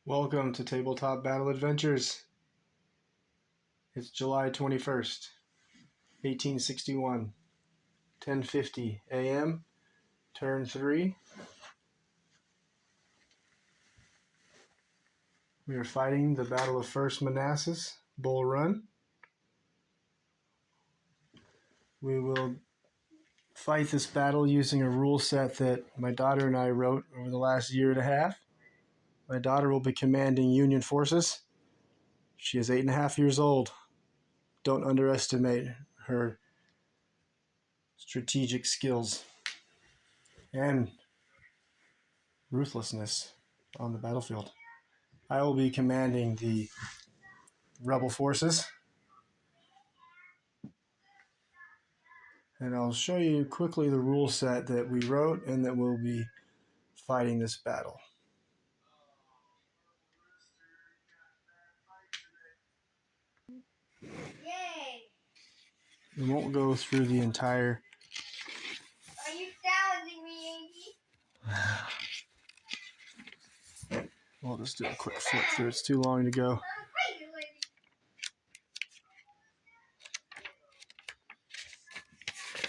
Welcome to Tabletop Battle Adventures. It's July 21st, 1861, 10:50 a.m., Turn 3. We are fighting the Battle of First Manassas, BullRun. We will fight this battle using a rule set that my daughter and I wrote over the last year and a half. My daughter will be commanding Union forces. She is 8.5 years old. Don't underestimate her strategic skills and ruthlessness on the battlefield. I will be commanding the rebel forces, and I'll show you quickly the rule set that we wrote and that we'll be fighting this battle. Yay! We won't go through the entire... Are you challenging me, Yankee? We'll just do a quick flip through. It's too long to go.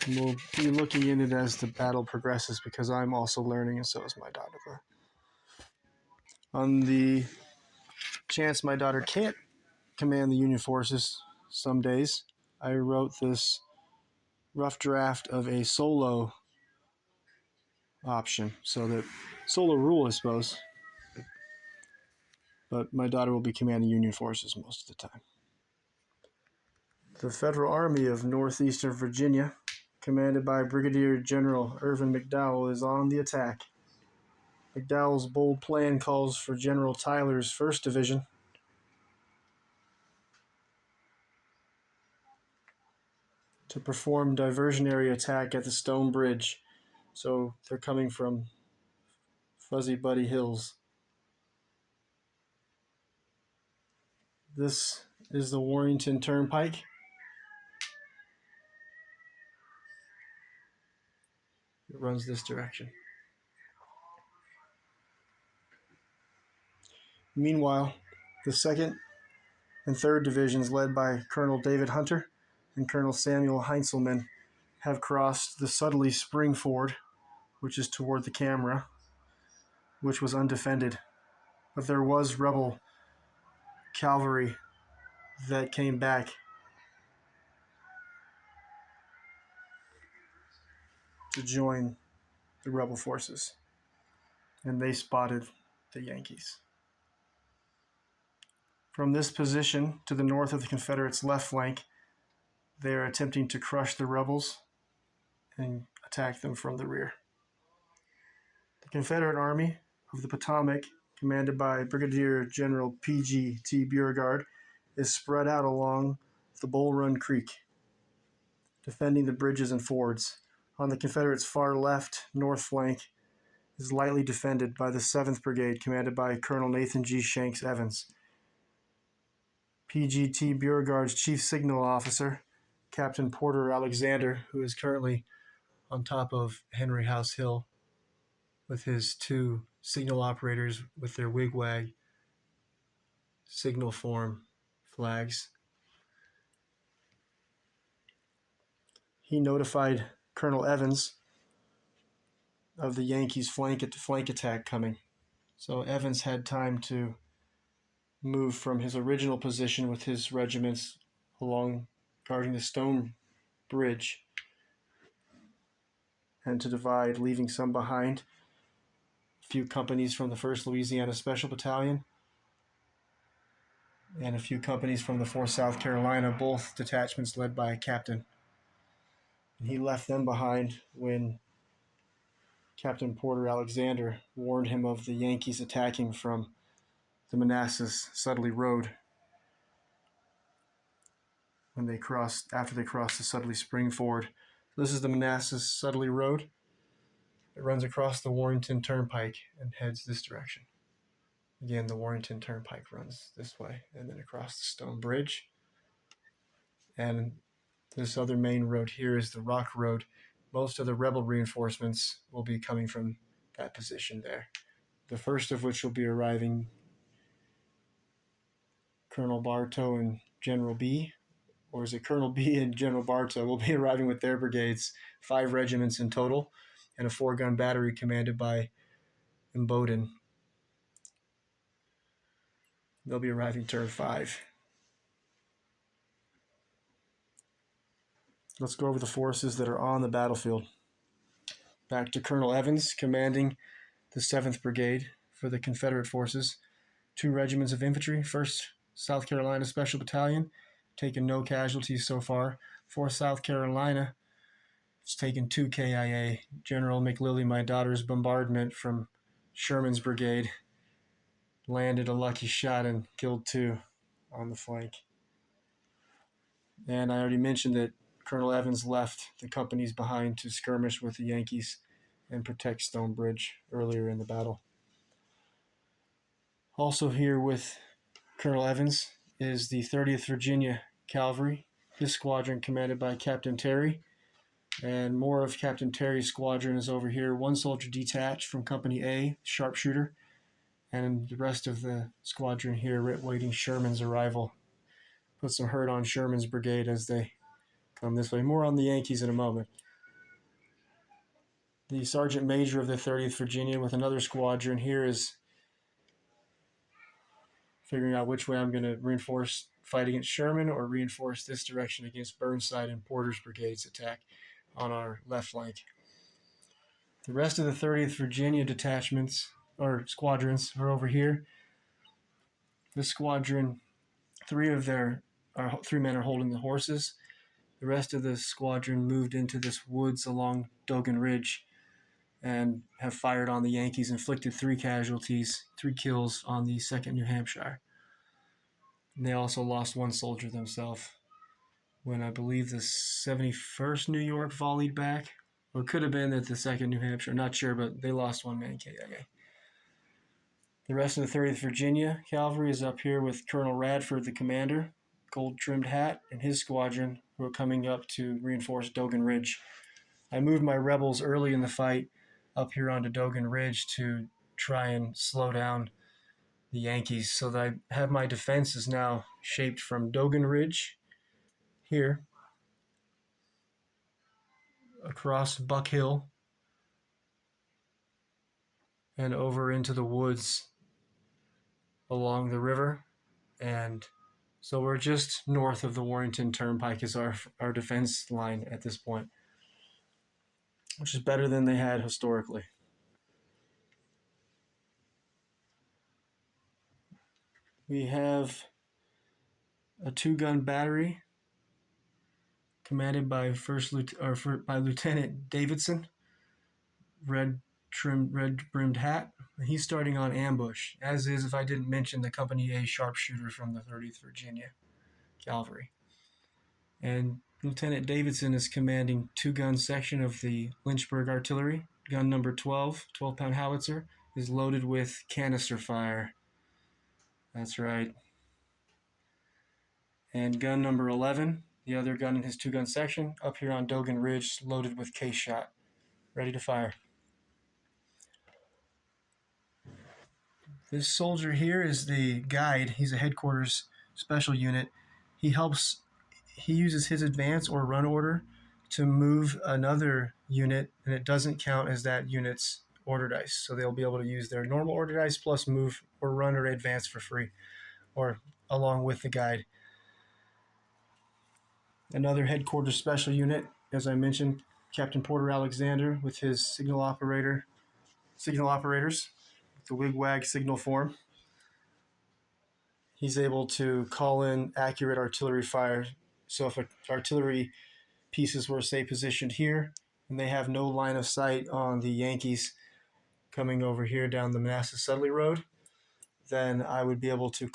And we'll be looking in it as the battle progresses because I'm also learning and so is my daughter. On the chance my daughter can't command the Union forces some days, I wrote this rough draft of a solo option, so that solo rule, I suppose, but my daughter will be commanding Union forces most of the time. The Federal Army of Northeastern Virginia, commanded by Brigadier General Irvin McDowell, is on the attack. McDowell's bold plan calls for General Tyler's 1st Division to perform diversionary attack at the Stone Bridge. So they're coming from Fuzzy Buddy Hills. This is the Warrington Turnpike. It runs this direction. Meanwhile, the 2nd and 3rd Divisions, led by Colonel David Hunter and Colonel Samuel Heinzelman, have crossed the Sudley Spring Ford, which is toward the camera, which was undefended. But there was rebel cavalry that came back to join the rebel forces, and they spotted the Yankees. From this position to the north of the Confederates' left flank, they are attempting to crush the rebels and attack them from the rear. The Confederate Army of the Potomac, commanded by Brigadier General P.G.T. Beauregard, is spread out along the BullRun Creek, defending the bridges and fords. On the Confederates' far left, north flank, is lightly defended by the 7th Brigade, commanded by Colonel Nathan G. Shanks Evans. P.G.T. Beauregard's chief signal officer, Captain Porter Alexander, who is currently on top of Henry House Hill with his 2 signal operators with their wigwag signal form flags. He notified Colonel Evans of the Yankees' flank attack coming. So Evans had time to move from his original position with his regiments along guarding the Stone Bridge and to divide, leaving some behind. A few companies from the 1st Louisiana Special Battalion and a few companies from the 4th South Carolina, both detachments led by a captain. And he left them behind when Captain Porter Alexander warned him of the Yankees attacking from the Manassas-Sudley Road after they crossed the Sudley Spring Ford. This is the Manassas-Sudley Road. It runs across the Warrington Turnpike and heads this direction. Again, the Warrington Turnpike runs this way and then across the Stone Bridge. And this other main road here is the Rock Road. Most of the rebel reinforcements will be coming from that position there. The first of which will be arriving Colonel Bartow and General B, or is it Colonel B and General Bartow, will be arriving with their brigades, 5 regiments in total, and a 4-gun battery commanded by Imboden. They'll be arriving turn 5. Let's go over the forces that are on the battlefield. Back to Colonel Evans, commanding the 7th Brigade for the Confederate forces. 2 regiments of infantry, 1st South Carolina Special Battalion, taken no casualties so far. 4th South Carolina, it's taken 2 KIA. General McLilley, my daughter's bombardment from Sherman's brigade, landed a lucky shot and killed 2 on the flank. And I already mentioned that Colonel Evans left the companies behind to skirmish with the Yankees and protect Stonebridge earlier in the battle. Also here with Colonel Evans is the 30th Virginia Cavalry, his squadron commanded by Captain Terry. And more of Captain Terry's squadron is over here. 1 soldier detached from Company A, sharpshooter, and the rest of the squadron here waiting Sherman's arrival. Put some hurt on Sherman's brigade as they come this way. More on the Yankees in a moment. The Sergeant Major of the 30th Virginia with another squadron here is figuring out which way I'm going to reinforce fight against Sherman or reinforce this direction against Burnside and Porter's brigade's attack on our left flank. The rest of the 30th Virginia detachments or squadrons are over here. This squadron, 3 men are holding the horses. The rest of the squadron moved into this woods along Dogan Ridge and have fired on the Yankees, inflicted 3 casualties, 3 kills on the 2nd New Hampshire. And they also lost 1 soldier themselves when I believe the 71st New York volleyed back. Or it could have been that the 2nd New Hampshire, not sure, but they lost 1 man KIA. The rest of the 30th Virginia Cavalry is up here with Colonel Radford, the commander, gold-trimmed hat, and his squadron, who are coming up to reinforce Dogan Ridge. I moved my rebels early in the fight up here onto Dogan Ridge to try and slow down the Yankees, so that I have my defenses now shaped from Dogan Ridge here across Buck Hill and over into the woods along the river. And so we're just north of the Warrington Turnpike is our defense line at this point, which is better than they had historically. We have a 2-gun battery commanded by Lieutenant Davidson, red brimmed hat. He's starting on ambush, as is, if I didn't mention, the Company A sharpshooter from the 30th Virginia Cavalry. And Lieutenant Davidson is commanding 2-gun section of the Lynchburg artillery. Gun number 12-pound howitzer, is loaded with canister fire. That's right. And gun number 11, the other gun in his 2-gun section, up here on Dogan Ridge, loaded with case shot, ready to fire. This soldier here is the guide. He's a headquarters special unit. He uses his advance or run order to move another unit, and it doesn't count as that unit's order dice. So they'll be able to use their normal order dice plus move or run or advance for free, or along with the guide. Another headquarters special unit, as I mentioned, Captain Porter Alexander with his signal operators, the wigwag signal form. He's able to call in accurate artillery fire. So if artillery pieces were, say, positioned here, and they have no line of sight on the Yankees coming over here down the Manassas Sudley Road, then I would be able to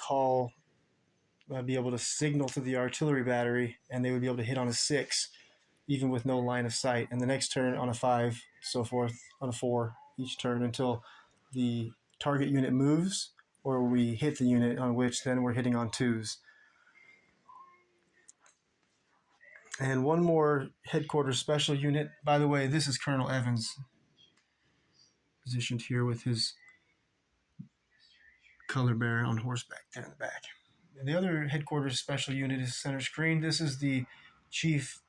signal to the artillery battery, and they would be able to hit on a 6, even with no line of sight. And the next turn on a 5, so forth, on a 4, each turn until the target unit moves, or we hit the unit on which then we're hitting on 2s. And one more headquarters special unit. By the way, this is Colonel Evans, positioned here with his color bearer on horseback there in the back. the other headquarters special unit is center screen. This is the chief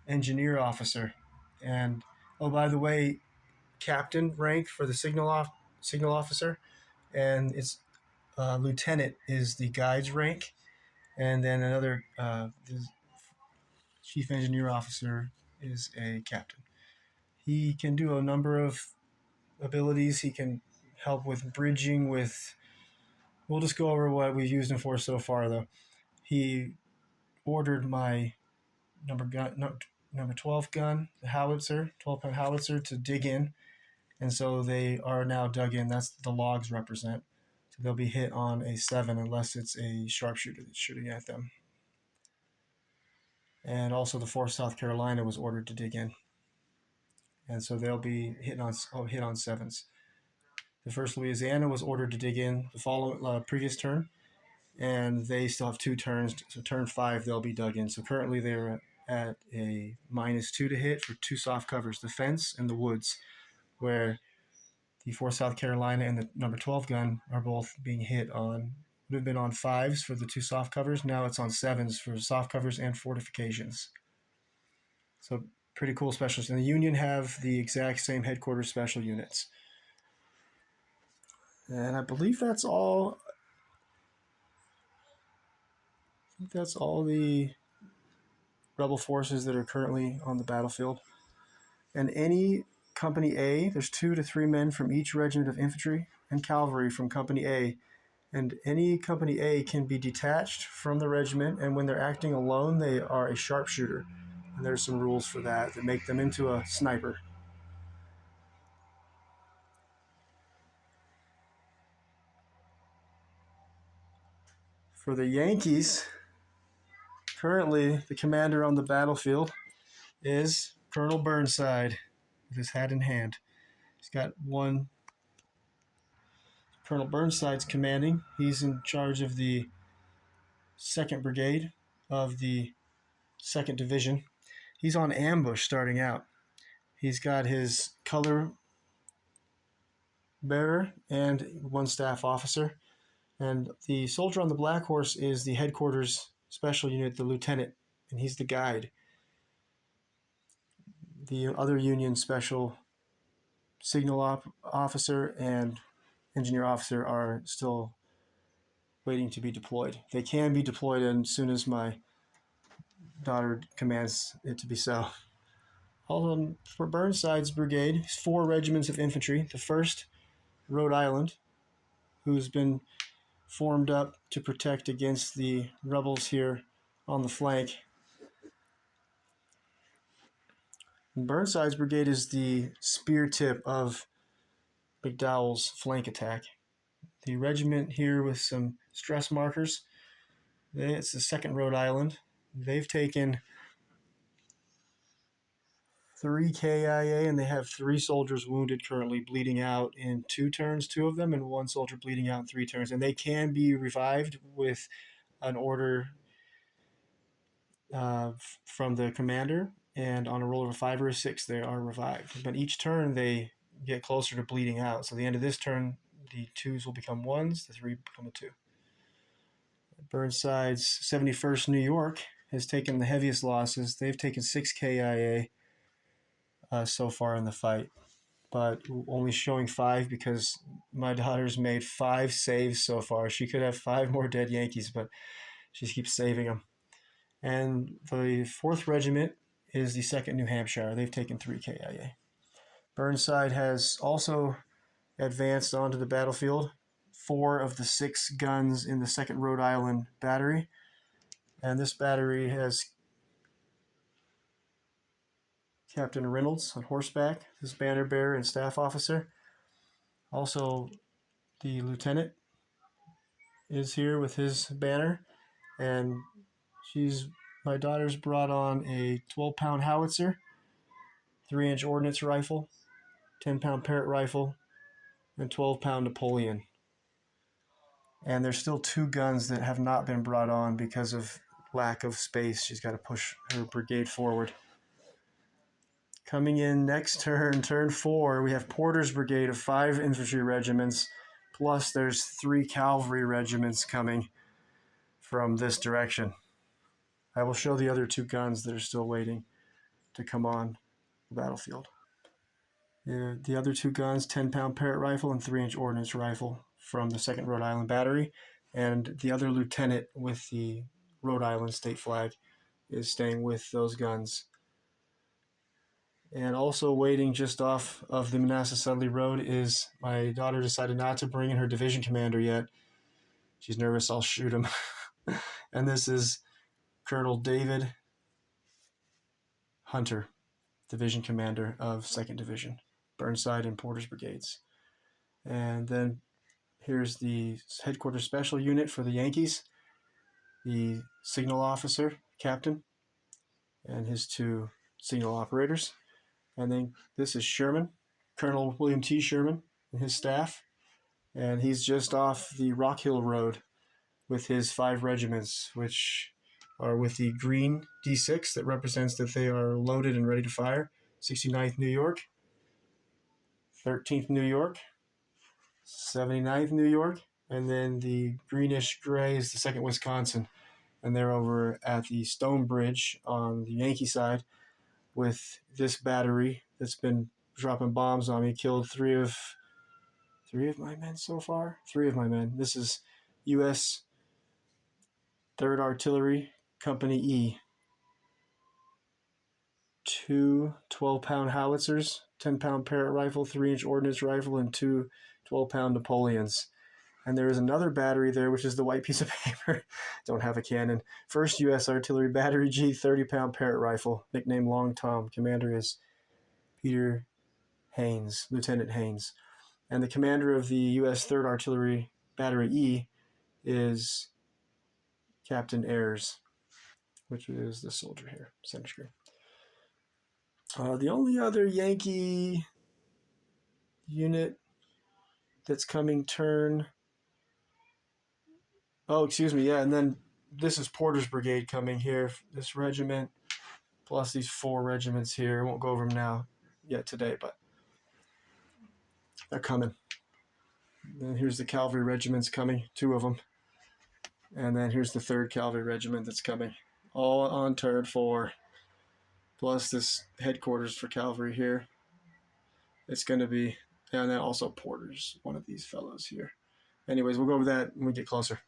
engineer officer. And oh, by the way, captain rank for the signal officer, and it's lieutenant is the guide's rank, and then another the chief engineer officer is a captain. He can do a number of abilities. He can help with bridging. With we'll just go over what we've used him for so far, though. He ordered my number 12 gun, the howitzer, 12-pound howitzer, to dig in, and so they are now dug in. That's the logs represent. So they'll be hit on a 7 unless it's a sharpshooter that's shooting at them. And also the 4th South Carolina was ordered to dig in, and so they'll be hit on 7s. The 1st Louisiana was ordered to dig in the following previous turn, and they still have 2 turns. So turn 5 they'll be dug in. So currently they're at a -2 to hit for 2 soft covers, the fence and the woods, where the 4th South Carolina and the number 12 gun are both being hit on. Would have been on 5s for the 2 soft covers. Now it's on 7s for soft covers and fortifications. So pretty cool specialists. And the Union have the exact same headquarters special units. And I believe that's all. I think that's all the rebel forces that are currently on the battlefield. And any Company A, there's 2 to 3 men from each regiment of infantry and cavalry from Company A. And any Company A can be detached from the regiment, and when they're acting alone, they are a sharpshooter. And there's some rules for that make them into a sniper. For the Yankees, currently the commander on the battlefield is Colonel Burnside with his hat in hand. He's got one. Colonel Burnside's commanding. He's in charge of the 2nd Brigade of the 2nd Division. He's on ambush starting out. He's got his color bearer and 1 staff officer. And the soldier on the black horse is the headquarters special unit, the lieutenant, and he's the guide. The other Union special signal officer and engineer officer are still waiting to be deployed. They can be deployed as soon as my daughter commands it to be so. Also, for Burnside's brigade, 4 regiments of infantry. The 1st, Rhode Island, who's been formed up to protect against the rebels here on the flank. And Burnside's brigade is the spear tip of McDowell's flank attack. The regiment here with some stress markers, it's the 2nd Rhode Island. They've taken 3 KIA, and they have 3 soldiers wounded currently, bleeding out in 2 turns, 2 of them, and 1 soldier bleeding out in 3 turns. And they can be revived with an order from the commander, and on a roll of a 5 or a 6, they are revived. But each turn, they get closer to bleeding out. So at the end of this turn, the 2s will become 1s, the 3 become a 2. Burnside's 71st New York has taken the heaviest losses. They've taken 6 KIA. So far in the fight, but only showing 5 because my daughter's made 5 saves so far. She could have 5 more dead Yankees, but she keeps saving them. And the 4th Regiment is the 2nd New Hampshire. They've taken 3 KIA. Burnside has also advanced onto the battlefield. 4 of the 6 guns in the 2nd Rhode Island battery, and this battery has Captain Reynolds on horseback, his banner bearer and staff officer. Also, the lieutenant is here with his banner, and my daughter's brought on a 12-pound howitzer, 3-inch ordnance rifle, 10-pound Parrott rifle, and 12-pound Napoleon. And there's still 2 guns that have not been brought on because of lack of space. She's got to push her brigade forward. Coming in next turn 4, we have Porter's brigade of 5 infantry regiments, plus there's 3 cavalry regiments coming. from this direction. I will show the other two guns that are still waiting to come on the battlefield. The other two guns, 10-pound Parrott rifle and 3-inch ordnance rifle from the 2nd Rhode Island Battery, and the other lieutenant with the Rhode Island state flag is staying with those guns. And also waiting just off of the Manassas Sudley Road is my daughter decided not to bring in her division commander yet. She's nervous I'll shoot him. And this is Colonel David Hunter, division commander of 2nd Division, Burnside and Porter's brigades. And then here's the headquarters special unit for the Yankees, the signal officer, captain, and his 2 signal operators. And then this is Sherman, Colonel William T. Sherman and his staff. And he's just off the Rock Hill Road with his 5 regiments, which are with the green D6 that represents that they are loaded and ready to fire. 69th New York, 13th New York, 79th New York, and then the greenish gray is the 2nd Wisconsin. And they're over at the Stone Bridge on the Yankee side with this battery that's been dropping bombs on me. Killed three of my men so far. 3 of my men. This is U.S. 3rd Artillery Company E. 2 12-pound howitzers, 10-pound Parrott rifle, 3-inch ordnance rifle, and 2 12-pound Napoleons. And there is another battery there, which is the white piece of paper. Don't have a cannon. 1st U.S. Artillery Battery G, 30-pound Parrott rifle, nicknamed Long Tom. Commander is Peter Haynes, Lieutenant Haynes. And the commander of the U.S. 3rd Artillery Battery E is Captain Ayers, which is the soldier here, center screen. The only other Yankee unit that's coming turn... Oh, excuse me, yeah, and then this is Porter's brigade coming here, this regiment, plus these 4 regiments here. I won't go over them now yet today, but they're coming. Then here's the cavalry regiments coming, 2 of them. And then here's the 3rd Cavalry Regiment that's coming, all on turn 4. Plus this headquarters for cavalry here. It's going to be, and then also Porter's, one of these fellows here. Anyways, we'll go over that when we get closer.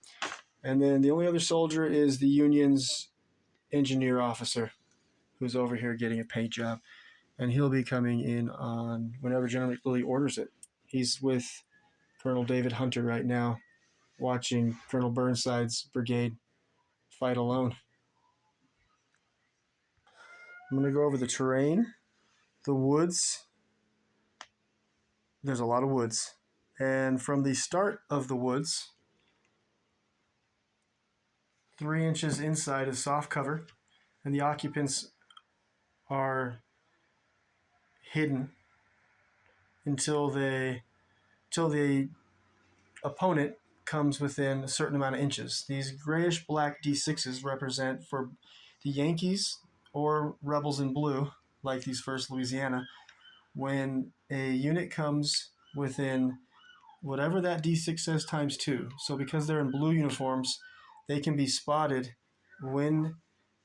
And then the only other soldier is the Union's engineer officer, who's over here getting a paint job. And he'll be coming in on whenever General Lilly orders it. He's with Colonel David Hunter right now, watching Colonel Burnside's brigade fight alone. I'm going to go over the terrain, the woods. There's a lot of woods. And from the start of the woods, 3 inches inside is soft cover, and the occupants are hidden until the opponent comes within a certain amount of inches. These grayish black D6s represent for the Yankees or rebels in blue, like these 1st Louisiana, when a unit comes within whatever that D6 says times 2. So because they're in blue uniforms, they can be spotted when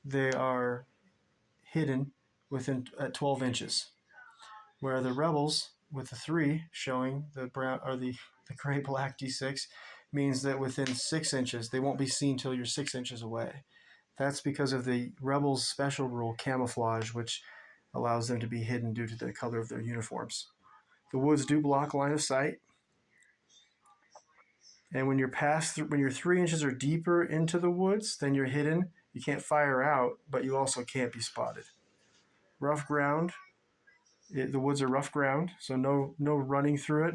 they are hidden within at 12 inches. Where the rebels with the 3 showing the brown or the gray black D6 means that within 6 inches they won't be seen till you're 6 inches away. That's because of the rebels' special rule, camouflage, which allows them to be hidden due to the color of their uniforms. The woods do block line of sight, and when you're when you're 3 inches or deeper into the woods, then you're hidden. You can't fire out, but you also can't be spotted. Rough ground. The woods are rough ground, so no running through it.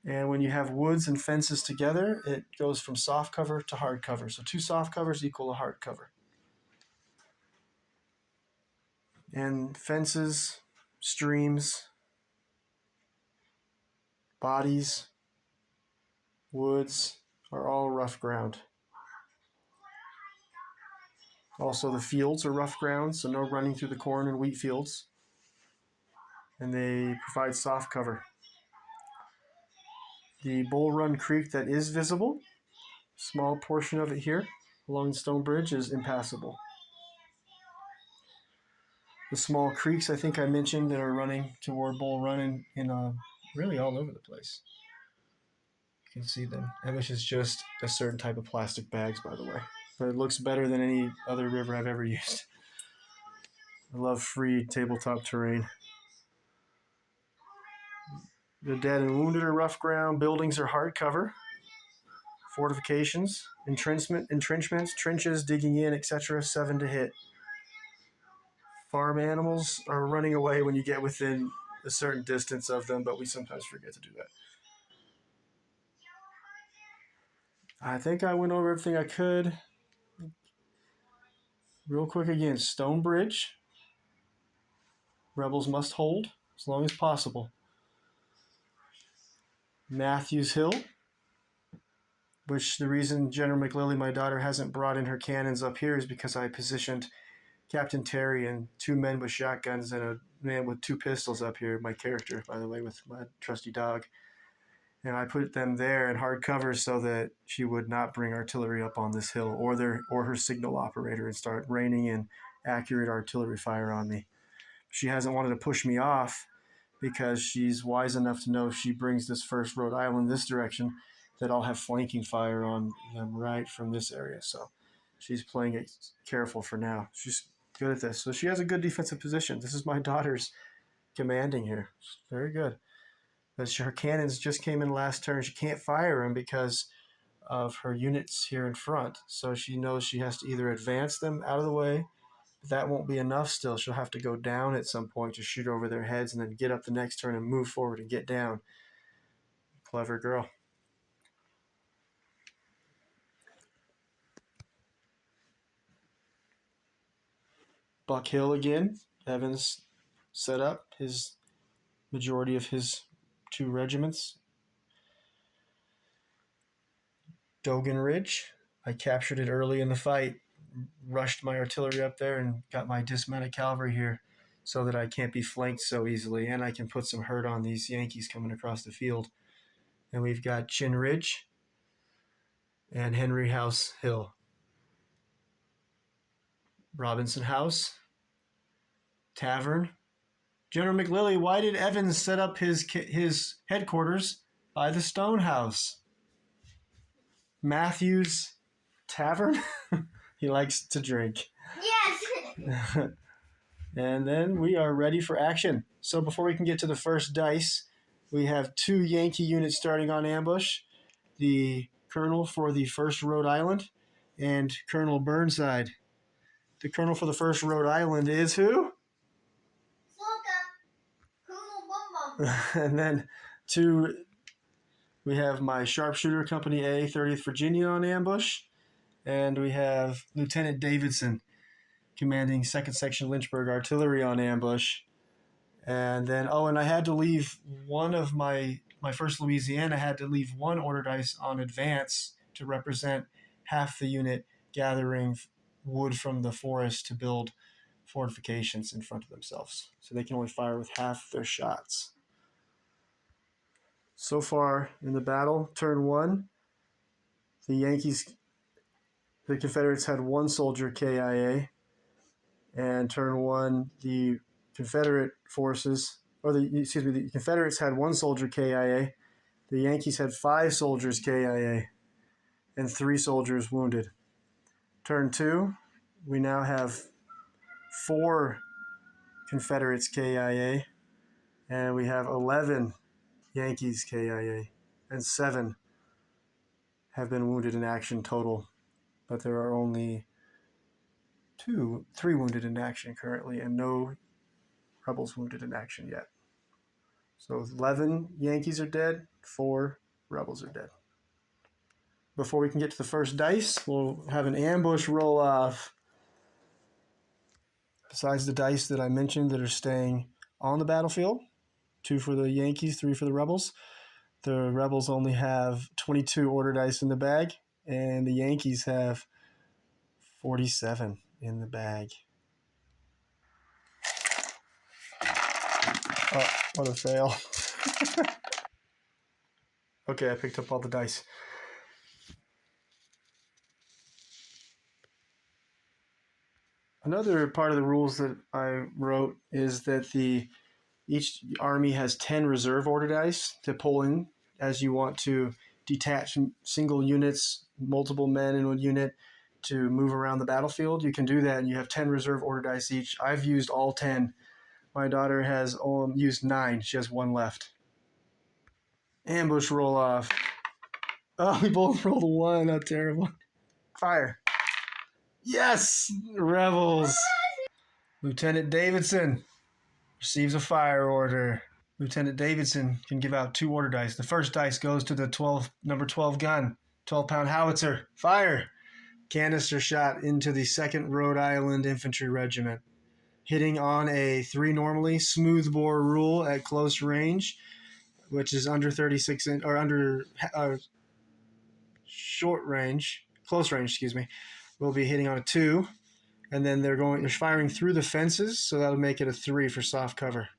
And when you have woods and fences together, it goes from soft cover to hard cover. So 2 soft covers equal a hard cover. And fences, streams, bodies, woods are all rough ground. Also, the fields are rough ground, so no running through the corn and wheat fields. And they provide soft cover. The BullRun Creek that is visible small portion of it here along the stone bridge is impassable. The small creeks I think I mentioned that are running toward BullRun and really all over the place. You can see them. Ambush is just a certain type of plastic bags, by the way. But it looks better than any other river I've ever used. I love free tabletop terrain. The dead and wounded are rough ground. Buildings are hard cover. Fortifications, entrenchments, trenches, digging in, etc. 7 to hit. Farm animals are running away when you get within a certain distance of them, but we sometimes forget to do that. I think I went over everything I could. Real quick again, Stone Bridge. Rebels must hold as long as possible. Matthews Hill, which the reason General McLilly, my daughter, hasn't brought in her cannons up here is because I positioned Captain Terry and 2 men with shotguns and a man with 2 pistols up here, my character, by the way, with my trusty dog. And I put them there in hard cover so that she would not bring artillery up on this hill or her signal operator and start raining in accurate artillery fire on me. She hasn't wanted to push me off because she's wise enough to know if she brings this first Rhode Island this direction that I'll have flanking fire on them right from this area. So she's playing it careful for now. She's good at this. So she has a good defensive position. This is my daughter's commanding here. Very good. But her cannons just came in last turn. She can't fire them because of her units here in front. So she knows she has to either advance them out of the way. But that won't be enough still. She'll have to go down at some point to shoot over their heads and then get up the next turn and move forward and get down. Clever girl. Buck Hill again. Evans set up his majority of his 2 regiments. Dogan Ridge. I captured it early in the fight, rushed my artillery up there, and got my dismounted cavalry here so that I can't be flanked so easily, and I can put some hurt on these Yankees coming across the field. And we've got Chin Ridge and Henry House Hill. Robinson House, Tavern. General McLilly, why did Evans set up his headquarters by the Stone House? Matthews Tavern? He likes to drink. Yes. And then we are ready for action. So before we can get to the first dice, we have 2 Yankee units starting on ambush. The Colonel for the 1st Rhode Island and Colonel Burnside. The Colonel for the 1st Rhode Island is who? And then we have my Sharpshooter Company A, 30th Virginia on ambush. And we have Lieutenant Davidson commanding 2nd Section Lynchburg Artillery on ambush. And then, and I had to leave one of my 1st Louisiana had to leave 1 order dice on advance to represent half the unit gathering wood from the forest to build fortifications in front of themselves. So they can only fire with half their shots. So far in the battle, turn 1, the Confederates had 1 soldier KIA, and turn 1, the Confederate forces, the Confederates had 1 soldier KIA, the Yankees had 5 soldiers KIA, and 3 soldiers wounded. Turn 2, we now have 4 Confederates KIA, and we have 11 Yankees KIA, and 7 have been wounded in action total, but there are only 3 wounded in action currently, and no rebels wounded in action yet. So 11 Yankees are dead, 4 rebels are dead. Before we can get to the first dice, we'll have an ambush roll off. Besides the dice that I mentioned that are staying on the battlefield, 2 for the Yankees, 3 for the rebels. The rebels only have 22 order dice in the bag, and the Yankees have 47 in the bag. Oh, what a fail. Okay, I picked up all the dice. Another part of the rules that I wrote is that each army has 10 reserve order dice to pull in as you want to detach single units, multiple men in one unit to move around the battlefield. You can do that, and you have 10 reserve order dice each. I've used all 10. My daughter has used 9. She has 1 left. Ambush roll off. Oh, we both rolled a 1. How terrible. Fire. Yes! Rebels. Lieutenant Davidson receives a fire order. Lieutenant Davidson can give out 2 order dice. The first dice goes to the number 12 gun, 12-pound howitzer. Fire! Canister shot into the 2nd Rhode Island Infantry Regiment. Hitting on a 3 normally, smoothbore rule at close range, which is under 36 or under short range, close range, excuse me. We'll be hitting on a 2, and then they're firing through the fences, so that'll make it a 3 for soft cover.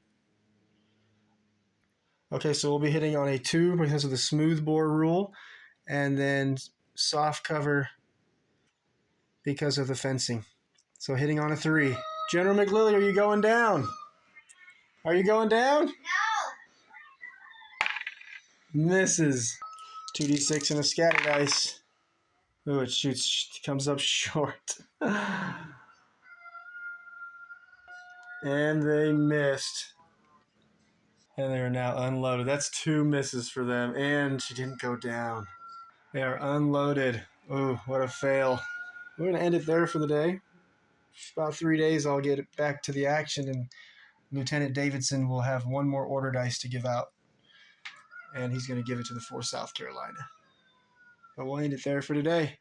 Okay, so we'll be hitting on a 2 because of the smoothbore rule, and then soft cover because of the fencing. So hitting on a 3. General McLilly, are you going down? Are you going down? No. Misses. 2d6 and a scatter dice. Ooh, it comes up short. And they missed. And they are now unloaded. That's 2 misses for them, and she didn't go down. They are unloaded. Ooh, what a fail. We're going to end it there for the day. About 3 days, I'll get back to the action, and Lieutenant Davidson will have 1 more order dice to give out. And he's going to give it to the 4th South Carolina. But we'll end it there for today.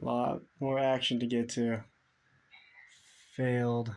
A lot more action to get to. Failed.